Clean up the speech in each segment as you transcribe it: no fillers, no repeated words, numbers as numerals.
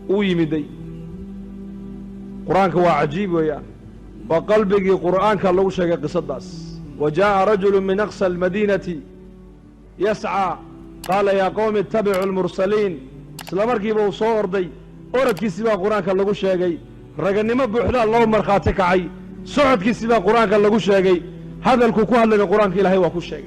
ويمدي قرآنك وعجيب ويا وقلبك قرآنك الله شيء قصداس وجاء رجل من أقصى المدينة يسعى قال يا قوم اتبعوا المرسلين سلامركي بو صور دي أوردكي سبا قرآنك الله شيء رجل ما بوحدا الله مرخاتك عي سعودكي سبا قرآنك الله شيء هذا الكوكوه لنا قرآنك إلهي وكو شيء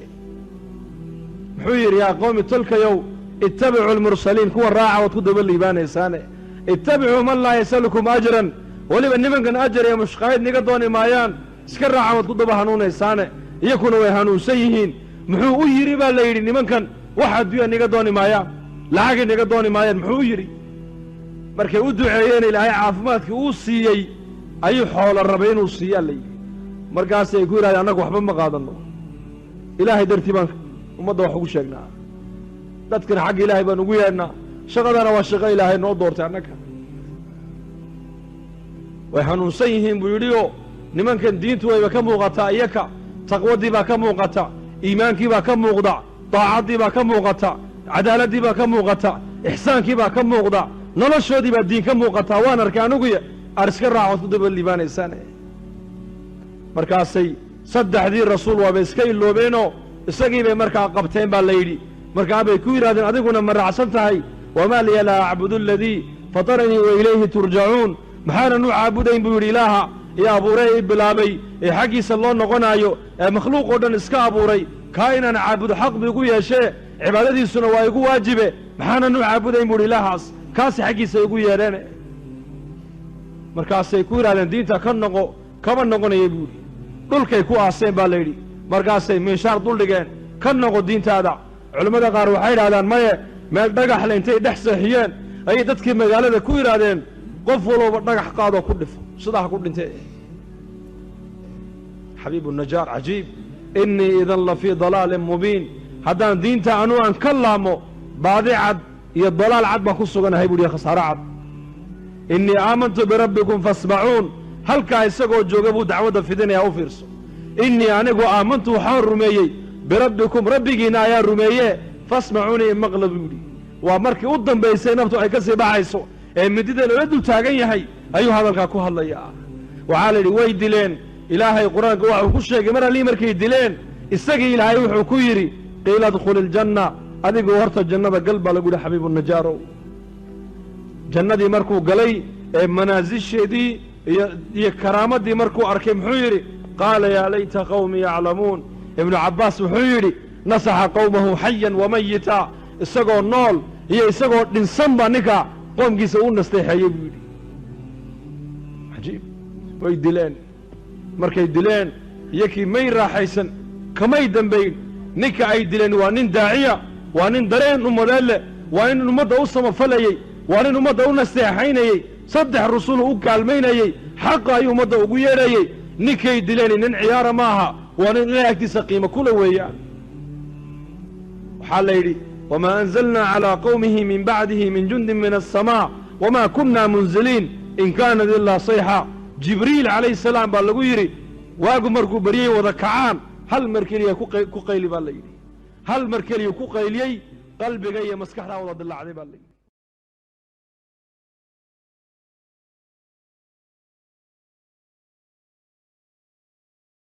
محير يا قوم تلك يوم اتبعوا المرسلين كوا الراعة وتكدوا بالليبان إنسانه اتبعوا من لا يسألكم أجرا ولي بني كان أجر يا مشقايد نقدوني مايان سكر راعة وتكدوا بهانون إنسانه يكونوا يهانون سيهين محو يري بالليل نمن كان واحد بيا نقدوني مايان لعاقي نقدوني مايان محو يري markay u duceeyeen ilaahay caafimaadkii uu siiyay ayuu xoolo rabeen uu siiyay markaas ay ku yiraahdeen anagu waxba ma qaadano ilaahay dartii baan ummadda wax ugu sheegnaa dadkana xaq ilaahay baan ugu yeernaa shaqadana waa shaqo ilaahay noo doortay annaga way hanuunsan yihiin buu yidhi oo nimankan diintu wayba ka muuqataa iyaka taqwadii baa ka muuqata iimaankii baa ka muuqda daacadii baa ka muuqata cadaaladii baa ka muuqata ixsaankii baa ka muuqda noloshoodii baa diin ka muuqataa waan arkay anuguya ariska raacood ku daba liibaanaysaan markaasay saddexdii rasuul waaba iska iloobeenoo isagii bay markaa qabteen baa la yidhi markaa bay ku yidhahdeen adiguna ma raacsan tahay wamaa liya laa acbudu aladii fataranii wa ilayhi turjacuun maxaanan u caabudayn buu yidhi ilaaha ee abuuray i bilaabay ee xaggiisa loo noqonaayo ee makhluuq oo dhan iska abuuray kaa inaan caabudo xaq bu igu yeeshee cibaadadiisuna waa igu waajibe maxaanan u caabudayn buu yidhi ilaahaas kaasi xaggiisa igu yeedheen markaasay ku yidhahdeen diinta ka noqo kama noqonaya buu yidhi dhulkay ku aaseen baa la yidhi markaasay miishaar duldhigeen ka noqo diintaada culimmada qaar waxay yidhahdaan maye meel dhagaxle intay dhex seexiyeen ayay dadkii magaalada ku yidhaahdeen qof walooba dhagax qaadoo ku dhifo sidaa ha ku dhintee xabiibu najaar cajiib innii idan la fii dalaalin mubiin haddaan diinta anuu aan ka laamo baadi cad iyo dalaal cad baan ku suganahay buu yidhi khasaaro cad innii aamantu birabbikum fasmacuun halkaa isagoo jooga buu dacwadda fidinayaa u fiirso innii anigu aamantu waxaan rumeeyey birabbikum rabbigiinna ayaa rumeeye fasmacuunii maqla buu yidhi waa markii u dambaysay naftu ay ka sii baxayso ee midida loola dul taagan yahay ayuu hadalkaa ku hadlayaa waxaa la yidhi way dileen ilaahay qur-aanka waxuu ku sheegay mar allii markay dileen isagii ilaahay wuxuu ku yidhi qiila adkhuli iljanna adigu horta jannada gal baa lagu yidhi xabiibu najaarow jannadii markuu galay ee manaasisheedii iyo karaamadii markuu arkay muxuu yidhi qaala yaa layta qawmi yaclamuun ibnu cabbaas wuxuu yidhi nasaxa qowmahu xayan wamayita isagoo nool iyo isagoo dhinsan baa ninka qoomkiisa u nasteexeeyey buu yidhi cajiib way dileen markay dileen iyakii may raaxaysan kamay dambayn ninka ay dileen waa nin daaciya waa nin dareen ummadeed leh waa nin ummadda u samafalayey waa nin ummadda u nasteexaynayey saddex rusulu u kaalmaynayey xaqa ayuu ummadda ugu yeedhayey ninkay dileen nin ciyaara ma aha waa nin ilaahay agtiisa qiimo kula weeyaan waxaa la yidhi wamaa anzalnaa calaa qowmihi min bacdihi min jundin min aلsamaa wamaa kunna munziliin in kaanat ilaa sayxa jibriil calayhi salaam baa lagu yidhi waagu markuu baryey wada kacaan hal mar keliya ku qayli baa la yidhi hal mar keliya ku qayliyey qalbiga iyo maskaxdaa wada dilaacday baa la yidhi